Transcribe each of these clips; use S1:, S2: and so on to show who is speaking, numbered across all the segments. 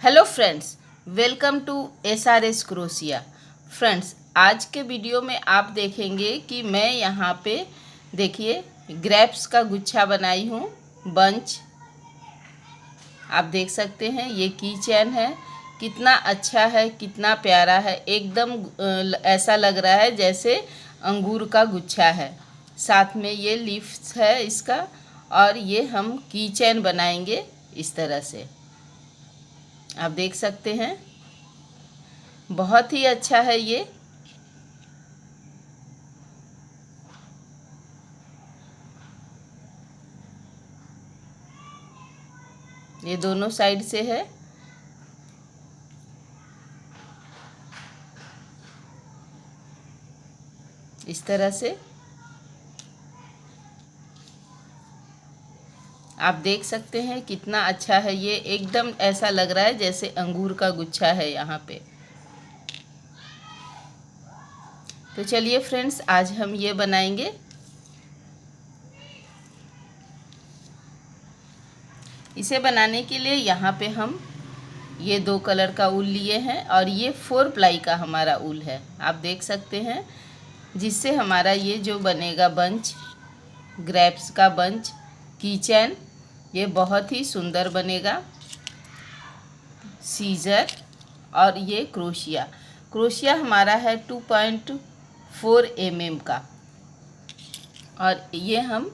S1: Hello friends, welcome to SRS crochet. Friends, आज के video में आप देखेंगे कि मैं यहाँ पे देखिए ग्रेप्स का गुच्छा बनाई हूँ, बंच। आप देख सकते हैं ये की चैन है, कितना अच्छा है, कितना प्यारा है। एकदम ऐसा लग रहा है जैसे अंगूर का गुच्छा है। साथ में ये लीफ्स है इसका, और ये हम की चैन बनाएंगे इस तरह से। आप देख सकते हैं, बहुत ही अच्छा है ये। ये दोनों साइड से है। इस तरह से आप देख सकते हैं कितना अच्छा है ये। एकदम ऐसा लग रहा है जैसे अंगूर का गुच्छा है यहाँ पे। तो चलिए फ्रेंड्स, आज हम ये बनाएंगे। इसे बनाने के लिए यहाँ पे हम ये 2 कलर का ऊल लिए हैं, और ये 4 प्लाई का हमारा ऊल है। आप देख सकते हैं, जिससे हमारा ये जो बनेगा बंच, ग्रेप्स का बंच, की चैन, ये बहुत ही सुंदर बनेगा। सीजर और ये क्रोशिया। क्रोशिया हमारा है 2.4 mm का, और ये हम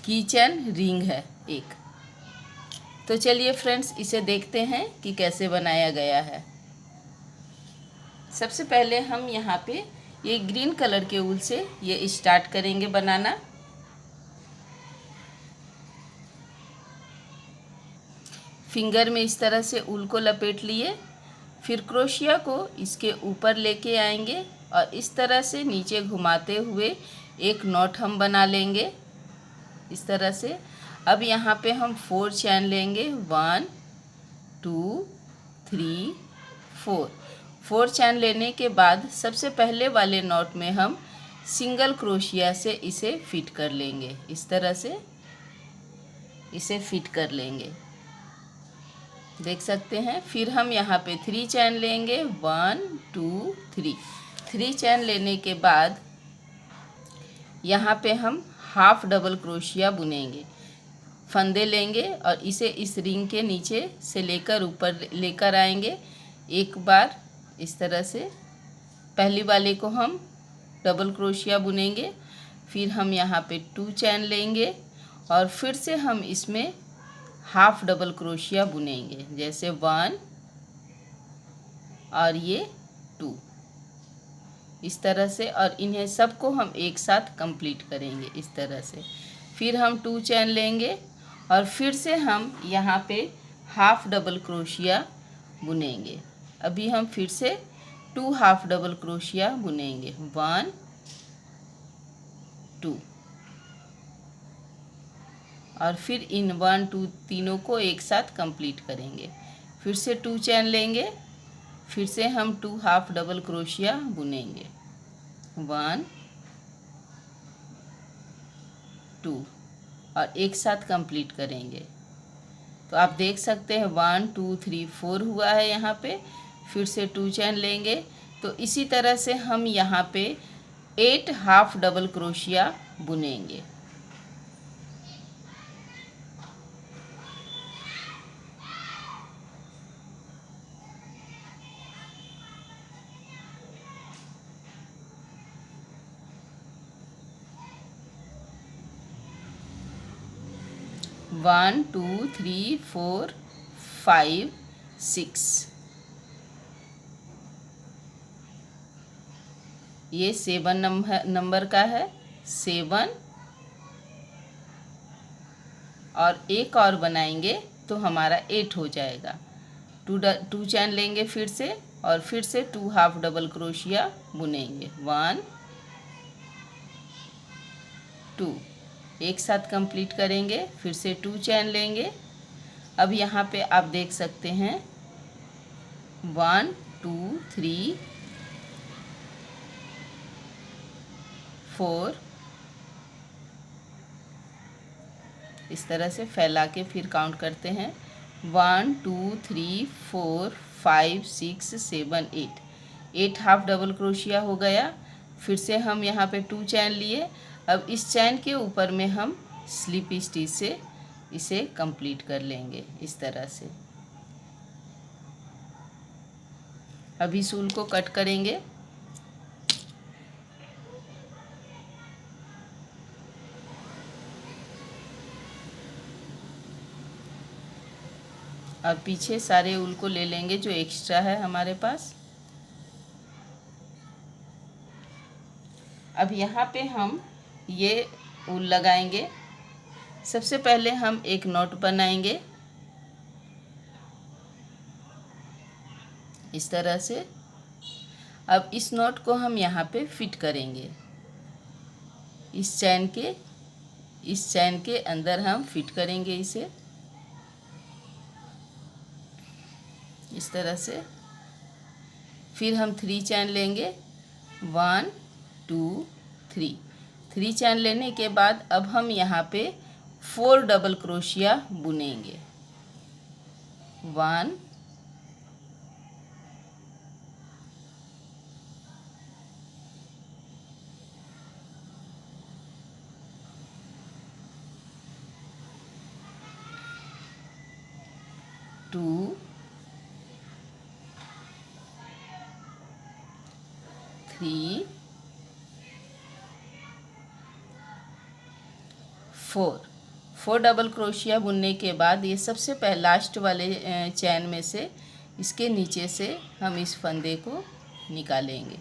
S1: की चैन रिंग है एक। तो चलिए फ्रेंड्स, इसे देखते हैं कि कैसे बनाया गया है। सबसे पहले हम यहाँ पे ये ग्रीन कलर के ऊल से ये स्टार्ट करेंगे बनाना। फिंगर में इस तरह से ऊल को लपेट लिए, फिर क्रोशिया को इसके ऊपर लेके आएंगे और इस तरह से नीचे घुमाते हुए एक नॉट हम बना लेंगे इस तरह से। अब यहाँ पे हम 4 चैन लेंगे, 1 2 3 4। 4 चैन लेने के बाद सबसे पहले वाले नॉट में हम सिंगल क्रोशिया से इसे फिट कर लेंगे। इस तरह से इसे फिट कर लेंगे, देख सकते हैं। फिर हम यहाँ पे 3 चैन लेंगे, 1 2 3। 3 चैन लेने के बाद यहाँ पे हम हाफ डबल क्रोशिया बुनेंगे। फंदे लेंगे और इसे इस रिंग के नीचे से लेकर ऊपर लेकर आएंगे एक बार इस तरह से। पहली वाले को हम डबल क्रोशिया बुनेंगे, फिर हम यहाँ पे 2 चैन लेंगे और फिर से हम इसमें हाफ डबल क्रोशिया बुनेंगे, जैसे 1 और ये 2 इस तरह से। और इन्हें सबको हम एक साथ कंप्लीट करेंगे इस तरह से। फिर हम 2 चैन लेंगे और फिर से हम यहाँ पे हाफ डबल क्रोशिया बुनेंगे। अभी हम फिर से 2 हाफ डबल क्रोशिया बुनेंगे, 1 2, और फिर इन 1 2 तीनों को एक साथ कंप्लीट करेंगे। फिर से 2 चैन लेंगे, फिर से हम 2 हाफ डबल क्रोशिया बुनेंगे, 1 2, और एक साथ कंप्लीट करेंगे। तो आप देख सकते हैं 1 2 3 4 हुआ है यहाँ पे। फिर से 2 चैन लेंगे। तो इसी तरह से हम यहाँ पे 8 हाफ डबल क्रोशिया बुनेंगे। वन 2 3 4 5 6, ये 7 नंबर का है, 7। और एक और बनाएंगे तो हमारा 8 हो जाएगा। 2 चैन लेंगे फिर से, और फिर से 2 हाफ डबल क्रोशिया बुनेंगे, 1 2, एक साथ कंप्लीट करेंगे। फिर से 2 चैन लेंगे। अब यहाँ पे आप देख सकते हैं 1 2 3 4, इस तरह से फैला के फिर काउंट करते हैं, 1 2 3 4 5 6 7 8 हाफ डबल क्रोशिया हो गया। फिर से हम यहाँ पे 2 चैन लिए। अब इस चैन के ऊपर में हम स्लिप स्टिच से इसे कंप्लीट कर लेंगे इस तरह से। अब इस ऊल को कट करेंगे। और पीछे सारे ऊल को ले लेंगे जो एक्स्ट्रा है हमारे पास। अब यहाँ पे हम ये ऊल लगाएंगे। सबसे पहले हम एक नॉट बनाएंगे इस तरह से। अब इस नॉट को हम यहाँ पे फिट करेंगे। इस चैन के अंदर हम फिट करेंगे इसे इस तरह से। फिर हम 3 चैन लेंगे, 1 2 3 चैन लेने के बाद अब हम यहाँ पे 4 डबल क्रोशिया बुनेंगे। 1 2 3 4 डबल क्रोशिया बुनने के बाद ये सबसे पहले लास्ट वाले चैन में से इसके नीचे से हम इस फंदे को निकालेंगे।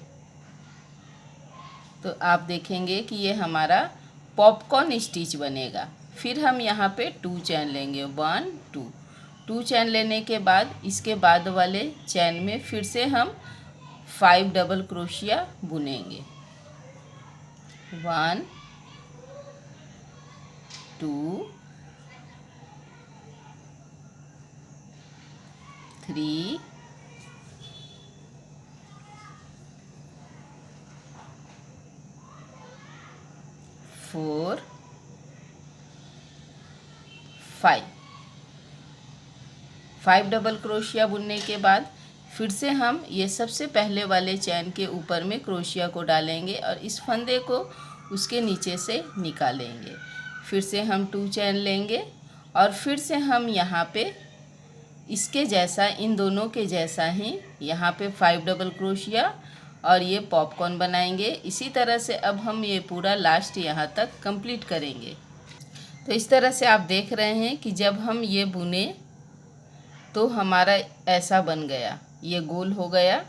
S1: तो आप देखेंगे कि ये हमारा पॉपकॉर्न स्टिच बनेगा। फिर हम यहाँ पे 2 चैन लेंगे, 1 2 चैन लेने के बाद इसके बाद वाले चैन में फिर से हम 5 डबल क्रोशिया बुनेंगे। 1 2 3 4 5 डबल क्रोशिया बुनने के बाद फिर से हम ये सबसे पहले वाले चैन के ऊपर में क्रोशिया को डालेंगे और इस फंदे को उसके नीचे से निकालेंगे। फिर से हम 2 चैन लेंगे और फिर से हम यहाँ पे इसके जैसा, इन दोनों के जैसा ही यहाँ पे 5 डबल क्रोशिया और ये पॉपकॉर्न बनाएंगे। इसी तरह से अब हम ये पूरा लास्ट यहाँ तक कंप्लीट करेंगे। तो इस तरह से आप देख रहे हैं कि जब हम ये बुने तो हमारा ऐसा बन गया, ये गोल हो गया।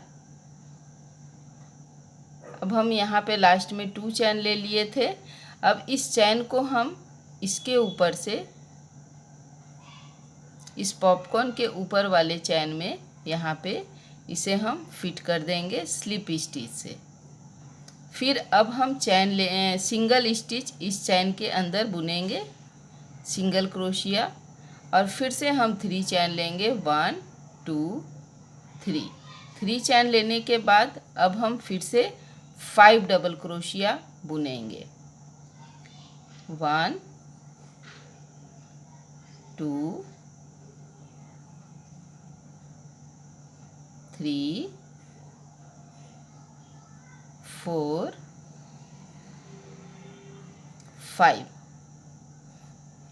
S1: अब हम यहाँ पे लास्ट में 2 चैन ले लिए थे। अब इस चैन को हम इसके ऊपर से, इस पॉपकॉर्न के ऊपर वाले चैन में यहाँ पे इसे हम फिट कर देंगे स्लिप स्टिच से। फिर अब हम सिंगल स्टिच इस चैन के अंदर बुनेंगे, सिंगल क्रोशिया। और फिर से हम 3 चैन लेंगे, 1 2 3 चैन लेने के बाद अब हम फिर से 5 डबल क्रोशिया बुनेंगे। 1 2 3 4 5।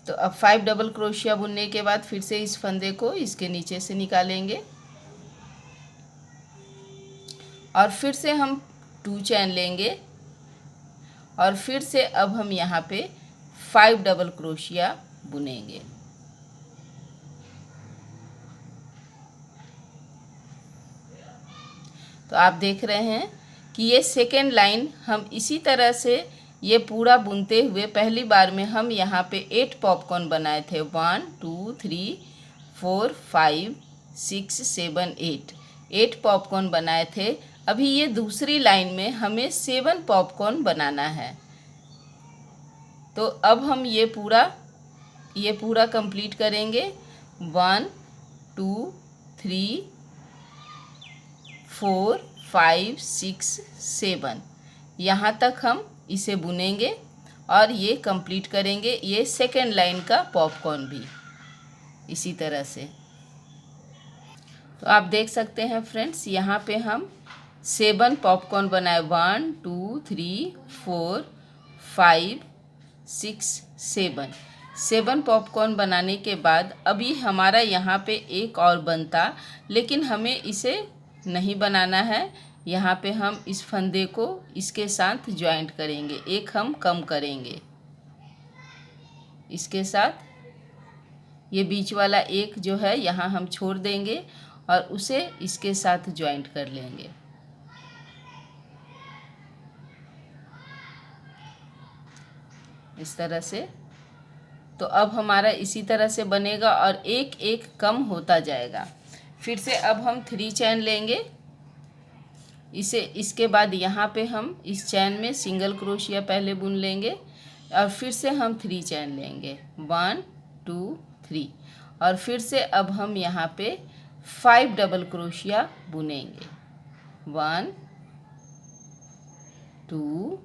S1: तो अब 5 डबल क्रोशिया बुनने के बाद फिर से इस फंदे को इसके नीचे से निकालेंगे और फिर से हम 2 चैन लेंगे और फिर से अब हम यहाँ पे 5 डबल क्रोशिया बुनेंगे। तो आप देख रहे हैं कि ये सेकेंड लाइन हम इसी तरह से ये पूरा बुनते हुए पहली बार में हम यहाँ पे 8 पॉपकॉर्न बनाए थे, 1 2 3 4 5 6 7 8 पॉपकॉर्न बनाए थे। अभी ये दूसरी लाइन में हमें 7 पॉपकॉर्न बनाना है। तो अब हम ये पूरा कंप्लीट करेंगे, 1 2 3 4 5 6 7 यहाँ तक हम इसे बुनेंगे और ये कंप्लीट करेंगे। ये सेकेंड लाइन का पॉपकॉर्न भी इसी तरह से तो आप देख सकते हैं फ्रेंड्स, यहाँ पे हम 7 पॉपकॉर्न बनाए। 1 2 3 4 5 6 7 पॉपकॉर्न बनाने के बाद अभी हमारा यहाँ पे एक और बनता, लेकिन हमें इसे नहीं बनाना है। यहाँ पे हम इस फंदे को इसके साथ ज्वाइंट करेंगे, एक हम कम करेंगे इसके साथ। ये बीच वाला एक जो है यहाँ हम छोड़ देंगे और उसे इसके साथ ज्वाइंट कर लेंगे। इस तरह से। तो अब हमारा इसी तरह से बनेगा और एक एक कम होता जाएगा। फिर से अब हम 3 चैन लेंगे इसे। इसके बाद यहाँ पे हम इस चैन में सिंगल क्रोशिया पहले बुन लेंगे और फिर से हम 3 चैन लेंगे। 1 2 3 और फिर से अब हम यहाँ पे 5 डबल क्रोशिया बुनेंगे। 1 2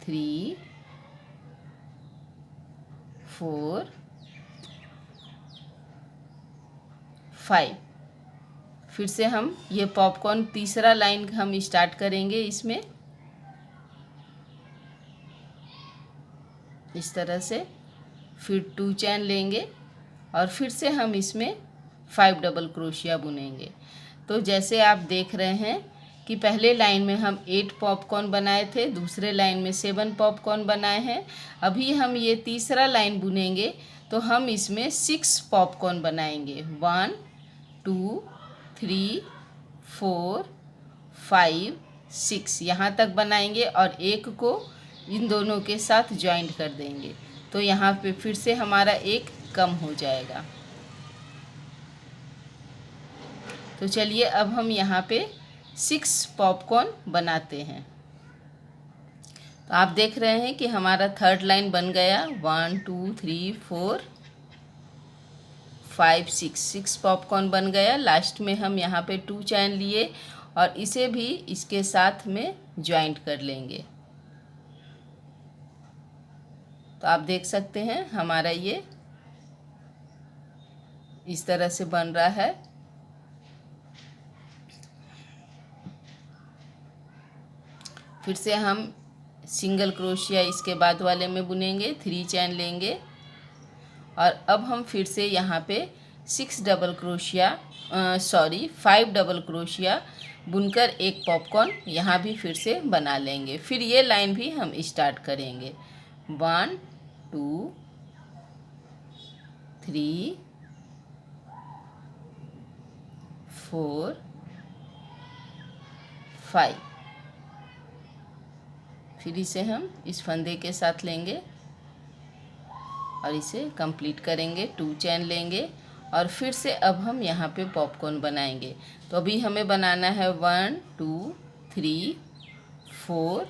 S1: 3 4 5। फिर से हम ये पॉपकॉर्न तीसरा लाइन हम स्टार्ट करेंगे इसमें इस तरह से। फिर 2 चैन लेंगे और फिर से हम इसमें 5 डबल क्रोशिया बुनेंगे। तो जैसे आप देख रहे हैं कि पहले लाइन में हम 8 पॉपकॉर्न बनाए थे, दूसरे लाइन में 7 पॉपकॉर्न बनाए हैं। अभी हम ये तीसरा लाइन बुनेंगे तो हम इसमें 6 पॉपकॉर्न बनाएंगे। 1 2 3 4 5 6 यहाँ तक बनाएंगे और एक को इन दोनों के साथ ज्वाइंट कर देंगे। तो यहाँ पे फिर से हमारा एक कम हो जाएगा। तो चलिए अब हम यहाँ पे 6 पॉपकॉर्न बनाते हैं। तो आप देख रहे हैं कि हमारा थर्ड लाइन बन गया। 1 2 3 4 5 6 पॉपकॉर्न बन गया। लास्ट में हम यहाँ पे 2 चैन लिए और इसे भी इसके साथ में ज्वाइंट कर लेंगे। तो आप देख सकते हैं हमारा ये इस तरह से बन रहा है। फिर से हम सिंगल क्रोशिया इसके बाद वाले में बुनेंगे, 3 चैन लेंगे और अब हम फिर से यहाँ पे 5 डबल क्रोशिया बुनकर एक पॉपकॉर्न यहाँ भी फिर से बना लेंगे। फिर ये लाइन भी हम स्टार्ट करेंगे। 1 2 3 4 5। फिर इसे हम इस फंदे के साथ लेंगे और इसे कंप्लीट करेंगे। 2 चैन लेंगे और फिर से अब हम यहाँ पे पॉपकॉर्न बनाएंगे। तो अभी हमें बनाना है 1 2 3 4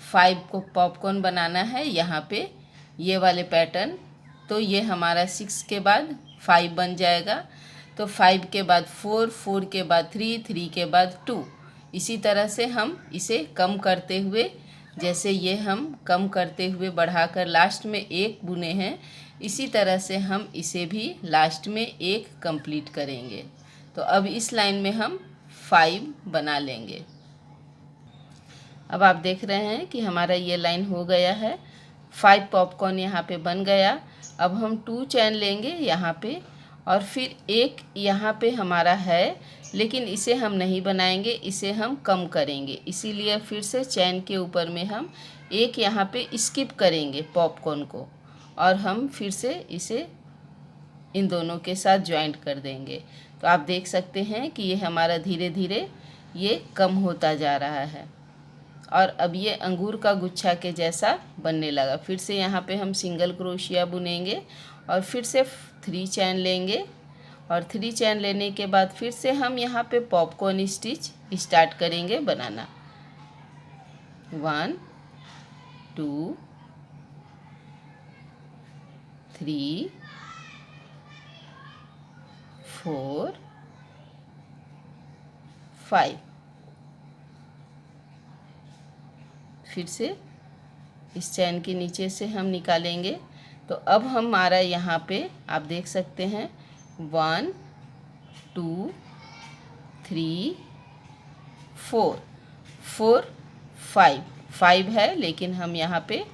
S1: 5 को पॉपकॉर्न बनाना है यहाँ पे ये वाले पैटर्न। तो ये हमारा 6 के बाद 5 बन जाएगा। तो 5 के बाद 4, 4 के बाद 3, 3 के बाद 2। इसी तरह से हम इसे कम करते हुए, जैसे ये हम कम करते हुए बढ़ाकर लास्ट में एक बुने हैं, इसी तरह से हम इसे भी लास्ट में एक कंप्लीट करेंगे। तो अब इस लाइन में हम 5 बना लेंगे। अब आप देख रहे हैं कि हमारा ये लाइन हो गया है। 5 पॉपकॉर्न यहाँ पे बन गया। अब हम 2 चैन लेंगे यहाँ पे और फिर एक यहाँ पे हमारा है, लेकिन इसे हम नहीं बनाएंगे, इसे हम कम करेंगे। इसीलिए फिर से चैन के ऊपर में हम एक यहाँ पे स्किप करेंगे पॉपकॉर्न को और हम फिर से इसे इन दोनों के साथ ज्वाइंट कर देंगे। तो आप देख सकते हैं कि ये हमारा धीरे धीरे ये कम होता जा रहा है और अब ये अंगूर का गुच्छा के जैसा बनने लगा। फिर से यहाँ पे हम सिंगल क्रोशिया बुनेंगे और फिर से 3 चैन लेंगे और 3 चैन लेने के बाद फिर से हम यहाँ पे पॉपकॉर्न स्टिच स्टार्ट करेंगे बनाना। 1 2 3 4 5। फिर से इस चैन के नीचे से हम निकालेंगे तो अब हमारा यहाँ पे आप देख सकते हैं 1 2 3 4 4 5 5 है, लेकिन हम यहाँ पे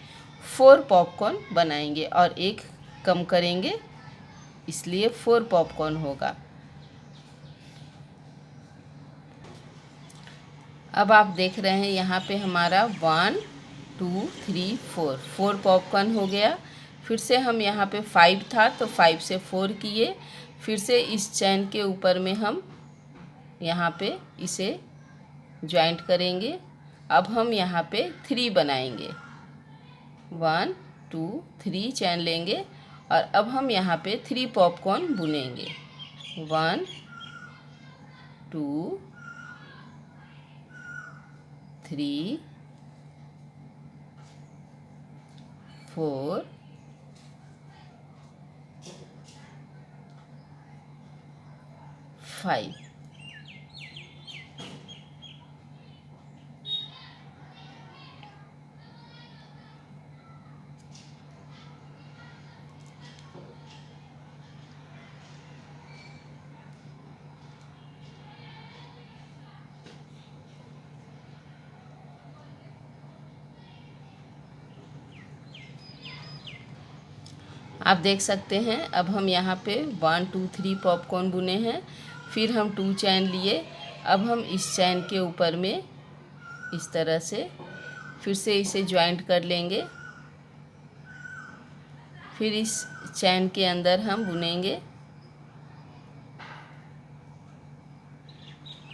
S1: 4 पॉपकॉर्न बनाएंगे और एक कम करेंगे, इसलिए 4 पॉपकॉर्न होगा। अब आप देख रहे हैं यहाँ पे हमारा 1 2 3 4 पॉपकॉर्न हो गया। फिर से हम यहाँ पे 5 था तो 5 से 4 किए, फिर से इस चैन के ऊपर में हम यहाँ पे इसे ज्वाइंट करेंगे। अब हम यहाँ पे 3 बनाएंगे, 1 2 3 चैन लेंगे और अब हम यहाँ पे 3 पॉपकॉर्न बुनेंगे, 1 2 3 4 5। आप देख सकते हैं अब हम यहाँ पे 1 2 3 पॉपकॉर्न बुने हैं, फिर हम 2 चैन लिए। अब हम इस चैन के ऊपर में इस तरह से फिर से इसे ज्वाइंट कर लेंगे, फिर इस चैन के अंदर हम बुनेंगे।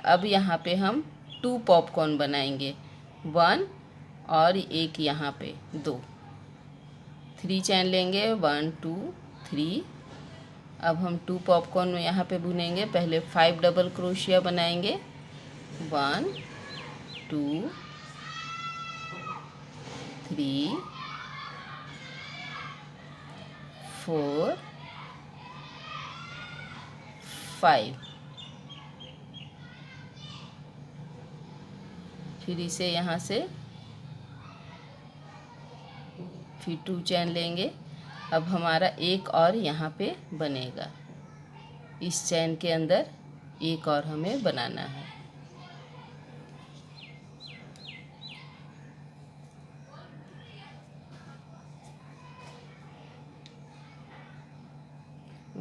S1: अब यहाँ पे हम 2 पॉपकॉर्न बनाएंगे, 1 और एक यहाँ पे 2, 3 चैन लेंगे, 1 2 3। अब हम 2 पॉपकॉर्न यहाँ पे बुनेंगे। पहले 5 डबल क्रोशिया बनाएंगे, 1 2 3 4 5। फिर इसे यहाँ से फिर 2 चैन लेंगे। अब हमारा एक और यहाँ पे बनेगा, इस चैन के अंदर एक और हमें बनाना है।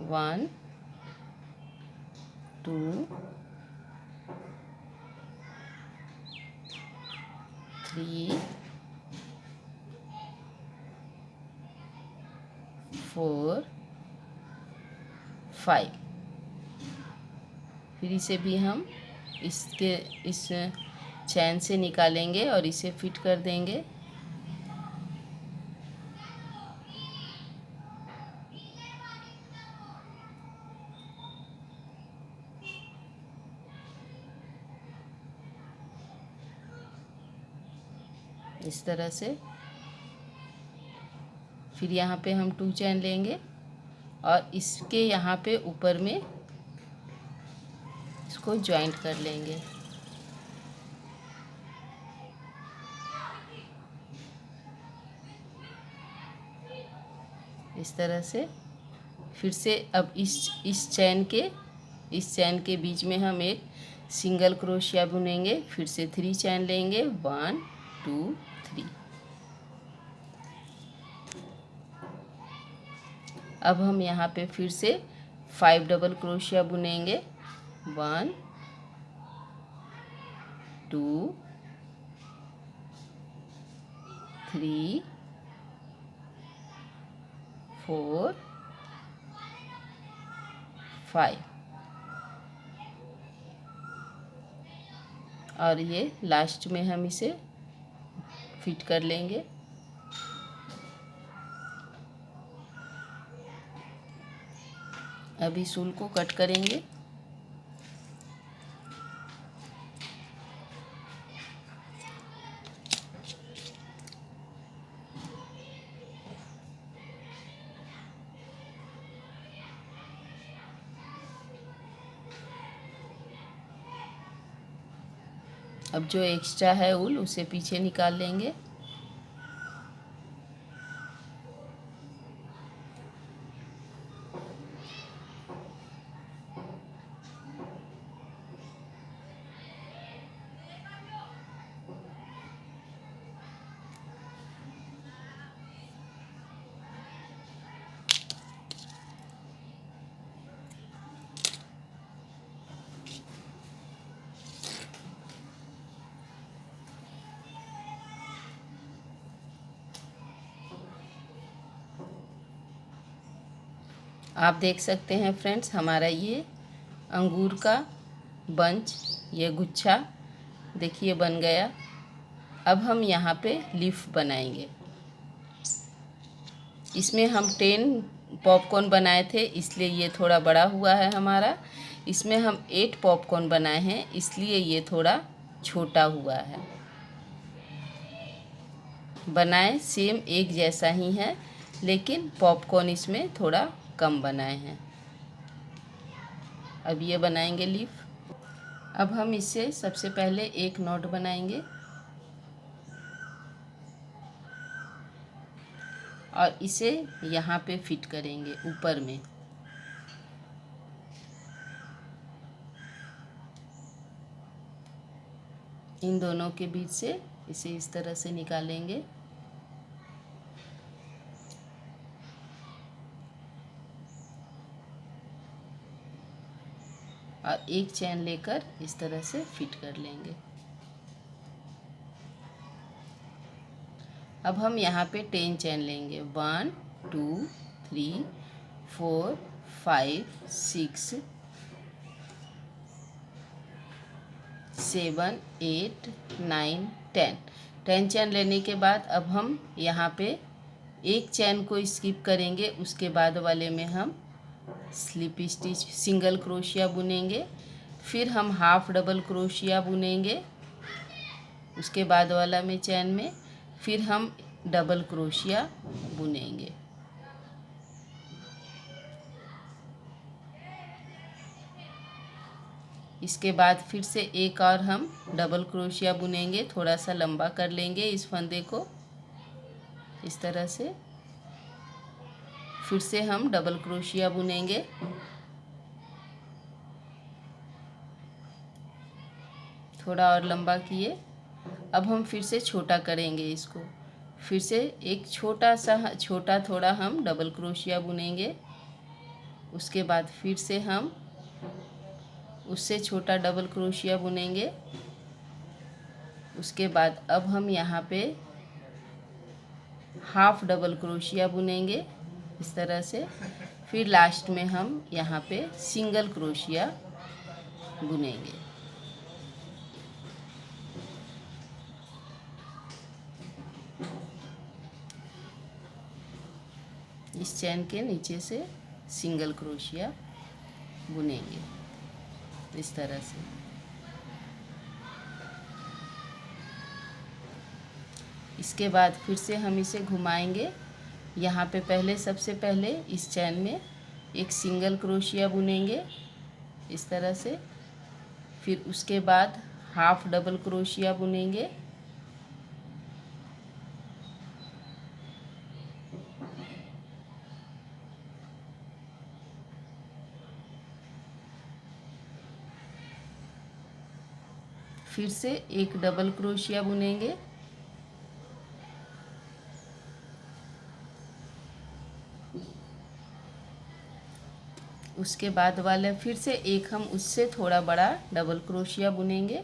S1: वन 2 3 4 5। फिर इसे भी हम इसके इस चैन से निकालेंगे और इसे फिट कर देंगे। इस तरह से फिर यहाँ पे हम 2 चैन लेंगे और इसके यहाँ पे ऊपर में इसको ज्वाइंट कर लेंगे। इस तरह से फिर से अब इस चैन के बीच में हम एक सिंगल क्रोशिया बुनेंगे, फिर से 3 चैन लेंगे, 1 2 3। अब हम यहाँ पे फिर से 5 डबल क्रोशिया बुनेंगे, 1 2 3 4 5। और ये लास्ट में हम इसे फिट कर लेंगे। अभी सूल को कट करेंगे। अब जो एक्स्ट्रा है ऊल उसे पीछे निकाल लेंगे। आप देख सकते हैं फ्रेंड्स, हमारा ये अंगूर का बंच, ये गुच्छा देखिए बन गया। अब हम यहाँ पे लीफ बनाएंगे। इसमें हम 10 पॉपकॉर्न बनाए थे, इसलिए ये थोड़ा बड़ा हुआ है हमारा। इसमें हम 8 पॉपकॉर्न बनाए हैं, इसलिए ये थोड़ा छोटा हुआ है। बनाए सेम एक जैसा ही है, लेकिन पॉपकॉर्न इसमें थोड़ा कम बनाए हैं। अब ये बनाएंगे लीफ। अब हम इससे सबसे पहले एक नॉट बनाएंगे और इसे यहाँ पे फिट करेंगे ऊपर में। इन दोनों के बीच से इसे इस तरह से निकालेंगे। और एक चैन लेकर इस तरह से फिट कर लेंगे। अब हम यहाँ पे 10 चैन लेंगे। 1 2 3 4 5 6 7 8 9 10। 10 चैन लेने के बाद अब हम यहाँ पे एक चैन को स्किप करेंगे, उसके बाद वाले में हम स्लिप स्टिच सिंगल क्रोशिया बुनेंगे। फिर हम हाफ डबल क्रोशिया बुनेंगे उसके बाद वाला में चैन में। फिर हम डबल क्रोशिया बुनेंगे। इसके बाद फिर से एक और हम डबल क्रोशिया बुनेंगे। थोड़ा सा लंबा कर लेंगे इस फंदे को इस तरह से। फिर से हम डबल क्रोशिया बुनेंगे। थोड़ा और लंबा किए। अब हम फिर से छोटा करेंगे इसको। फिर से एक छोटा थोड़ा हम डबल क्रोशिया बुनेंगे। उसके बाद फिर से हम उससे छोटा डबल क्रोशिया बुनेंगे। उसके बाद अब हम यहाँ पे हाफ डबल क्रोशिया बुनेंगे इस तरह से। फिर लास्ट में हम यहाँ पे सिंगल क्रोशिया बुनेंगे। इस चैन के नीचे से सिंगल क्रोशिया बुनेंगे इस तरह से। इसके बाद फिर से हम इसे घुमाएंगे। यहाँ पे पहले सबसे पहले इस चैन में एक सिंगल क्रोशिया बुनेंगे इस तरह से। फिर उसके बाद हाफ डबल क्रोशिया बुनेंगे। फिर से एक डबल क्रोशिया बुनेंगे। उसके बाद वाले फिर से एक हम उससे थोड़ा बड़ा डबल क्रोशिया बुनेंगे।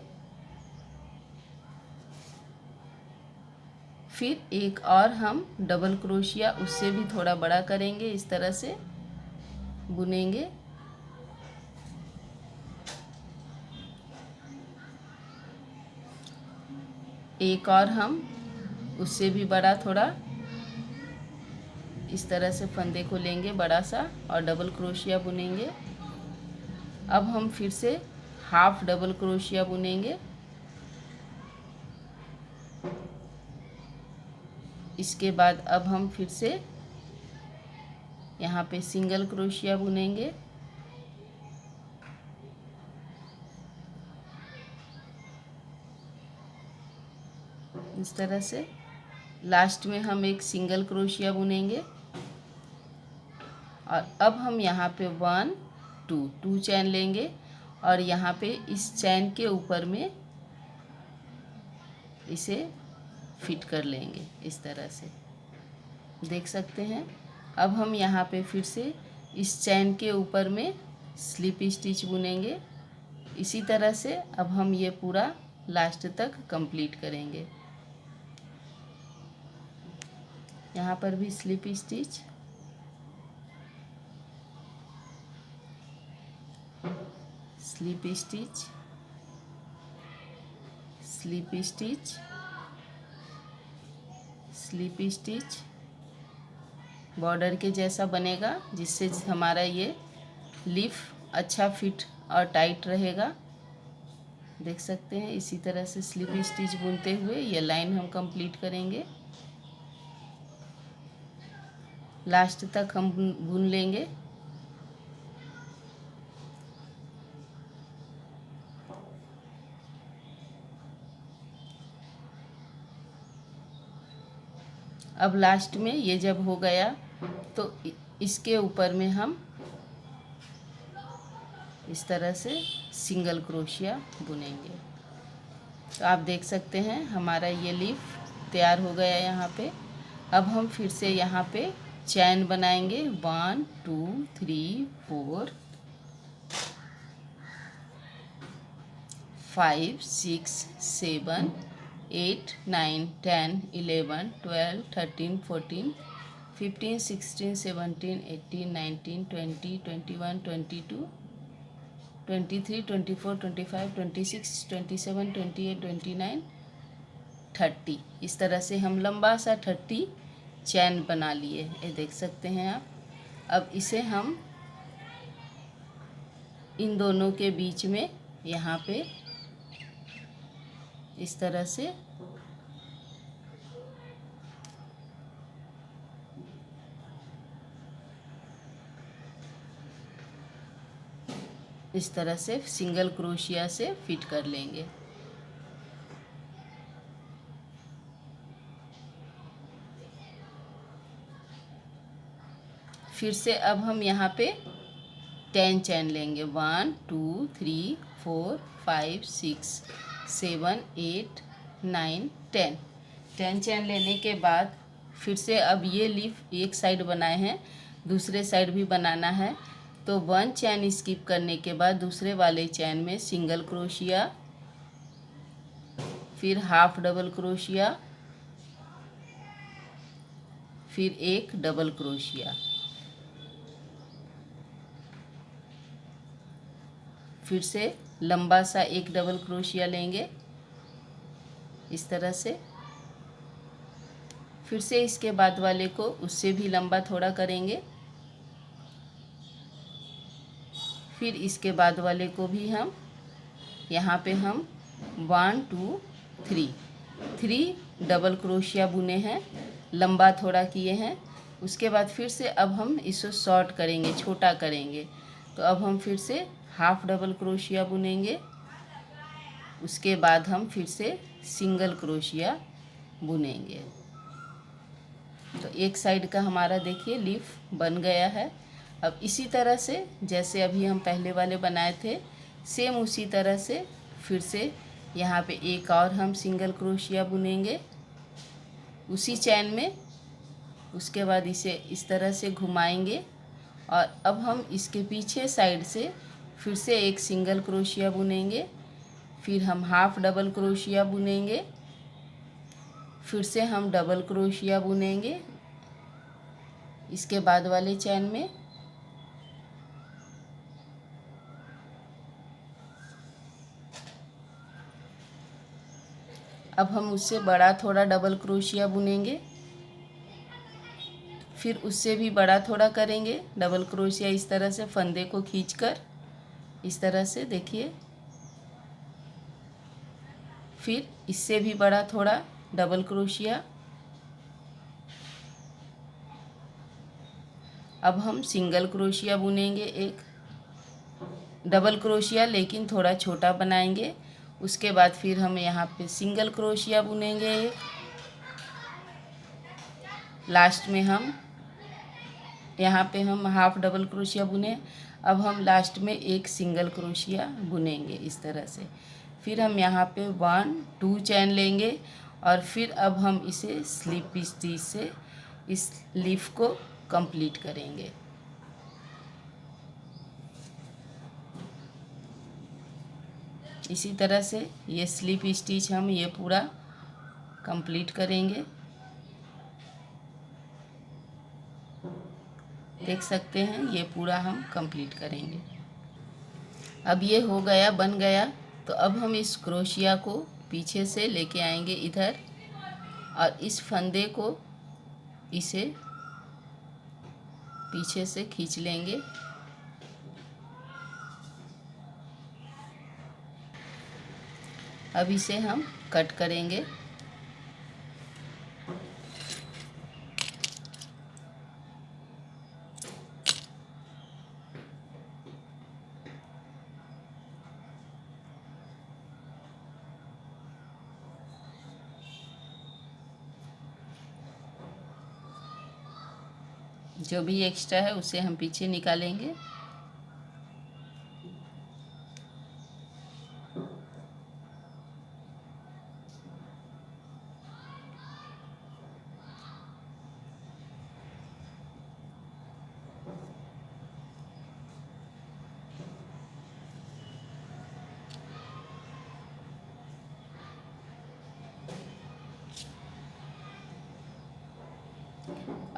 S1: फिर एक और हम डबल क्रोशिया उससे भी थोड़ा बड़ा करेंगे इस तरह से बुनेंगे। एक और हम उससे भी बड़ा थोड़ा इस तरह से फंदे को लेंगे बड़ा सा और डबल क्रोशिया बुनेंगे। अब हम फिर से हाफ डबल क्रोशिया बुनेंगे। इसके बाद अब हम फिर से यहाँ पे सिंगल क्रोशिया बुनेंगे। इस तरह से लास्ट में हम एक सिंगल क्रोशिया बुनेंगे। और अब हम यहाँ पे 1 2 चैन लेंगे और यहाँ पे इस चैन के ऊपर में इसे फिट कर लेंगे इस तरह से। देख सकते हैं। अब हम यहाँ पे फिर से इस चैन के ऊपर में स्लिप स्टिच बुनेंगे। इसी तरह से अब हम ये पूरा लास्ट तक कंप्लीट करेंगे। यहाँ पर भी slip stitch. Slip stitch, slip stitch, slip stitch. Border के जैसा बनेगा, जिससे हमारा ये लीफ अच्छा फिट और टाइट रहेगा। देख सकते हैं, इसी तरह से स्लिप स्टिच बुनते हुए ये लाइन हम कंप्लीट करेंगे। लास्ट तक हम बुन लेंगे। अब लास्ट में ये जब हो गया तो इसके ऊपर में हम इस तरह से सिंगल क्रोशिया बुनेंगे। तो आप देख सकते हैं हमारा ये लीफ तैयार हो गया यहाँ पे। अब हम फिर से यहाँ पे चैन बनाएंगे 1 2 3 4 5 6 7 8 9 10 11 12 13 14 15 16 17 18 19 20 21 22 23 24 25 26 27 28 29 30। इस तरह से हम लंबा सा 30 चैन बना लिए, ये देख सकते हैं आप। अब इसे हम इन दोनों के बीच में यहाँ पे इस तरह से सिंगल क्रोशिया से फिट कर लेंगे। फिर से अब हम यहाँ पे 10 चैन लेंगे 1 2 3 4 5 6 7 8 9 10। 10 चैन लेने के बाद फिर से अब ये लीफ एक साइड बनाए हैं, दूसरे साइड भी बनाना है। तो 1 चैन स्किप करने के बाद दूसरे वाले चैन में सिंगल क्रोशिया, फिर हाफ डबल क्रोशिया, फिर एक डबल क्रोशिया, फिर से लंबा सा एक डबल क्रोशिया लेंगे इस तरह से। फिर से इसके बाद वाले को उससे भी लंबा थोड़ा करेंगे, फिर इसके बाद वाले को भी हम यहाँ पे हम 1 2 3 डबल क्रोशिया बुने हैं, लंबा थोड़ा किए हैं। उसके बाद फिर से अब हम इसे शॉर्ट करेंगे, छोटा करेंगे। तो अब हम फिर से हाफ डबल क्रोशिया बुनेंगे, उसके बाद हम फिर से सिंगल क्रोशिया बुनेंगे। तो एक साइड का हमारा देखिए लीफ बन गया है। अब इसी तरह से जैसे अभी हम पहले वाले बनाए थे, सेम उसी तरह से फिर से यहाँ पे एक और हम सिंगल क्रोशिया बुनेंगे उसी चैन में। उसके बाद इसे इस तरह से घुमाएंगे और अब हम इसके पीछे साइड से फिर से एक सिंगल क्रोशिया बुनेंगे, फिर हम हाफ डबल क्रोशिया बुनेंगे, फिर से हम डबल क्रोशिया बुनेंगे इसके बाद वाले चैन में। अब हम उससे बड़ा थोड़ा डबल क्रोशिया बुनेंगे, फिर उससे भी बड़ा थोड़ा करेंगे डबल क्रोशिया इस तरह से फंदे को खींचकर इस तरह से देखिए। फिर इससे भी बड़ा थोड़ा डबल क्रोशिया। अब हम सिंगल क्रोशिया बुनेंगे, एक डबल क्रोशिया लेकिन थोड़ा छोटा बनाएंगे। उसके बाद फिर हम यहाँ पे सिंगल क्रोशिया बुनेंगे एक, लास्ट में हम यहाँ पे हम हाफ डबल क्रोशिया बुने। अब हम लास्ट में एक सिंगल क्रोशिया बुनेंगे इस तरह से। फिर हम यहाँ पे 1 2 चैन लेंगे और फिर अब हम इसे स्लिप स्टिच से इस लीफ को कंप्लीट करेंगे। इसी तरह से ये स्लिप स्टिच हम ये पूरा कंप्लीट करेंगे। देख सकते हैं ये पूरा हम कंप्लीट करेंगे। अब ये हो गया, बन गया। तो अब हम इस क्रोशिया को पीछे से लेके आएंगे इधर, और इस फंदे को इसे पीछे से खींच लेंगे। अब इसे हम कट करेंगे। जो भी एक्स्ट्रा है उसे हम पीछे निकालेंगे।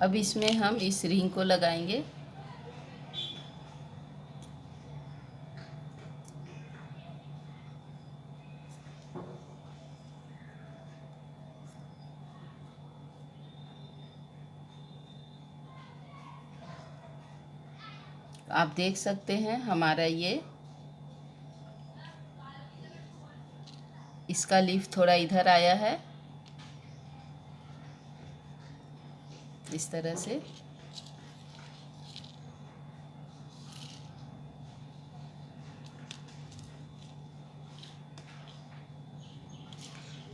S1: अब इसमें हम इस रिंग को लगाएंगे। आप देख सकते हैं हमारा ये इसका लीफ थोड़ा इधर आया है, इस तरह से।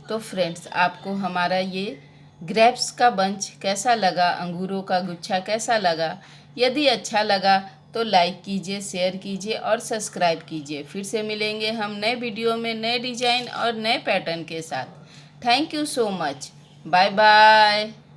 S1: तो फ्रेंड्स, आपको हमारा ये ग्रेप्स का बंच कैसा लगा, अंगूरों का गुच्छा कैसा लगा? यदि अच्छा लगा तो लाइक कीजिए, शेयर कीजिए और सब्सक्राइब कीजिए। फिर से मिलेंगे हम नए वीडियो में नए डिजाइन और नए पैटर्न के साथ। Thank you so much. Bye bye.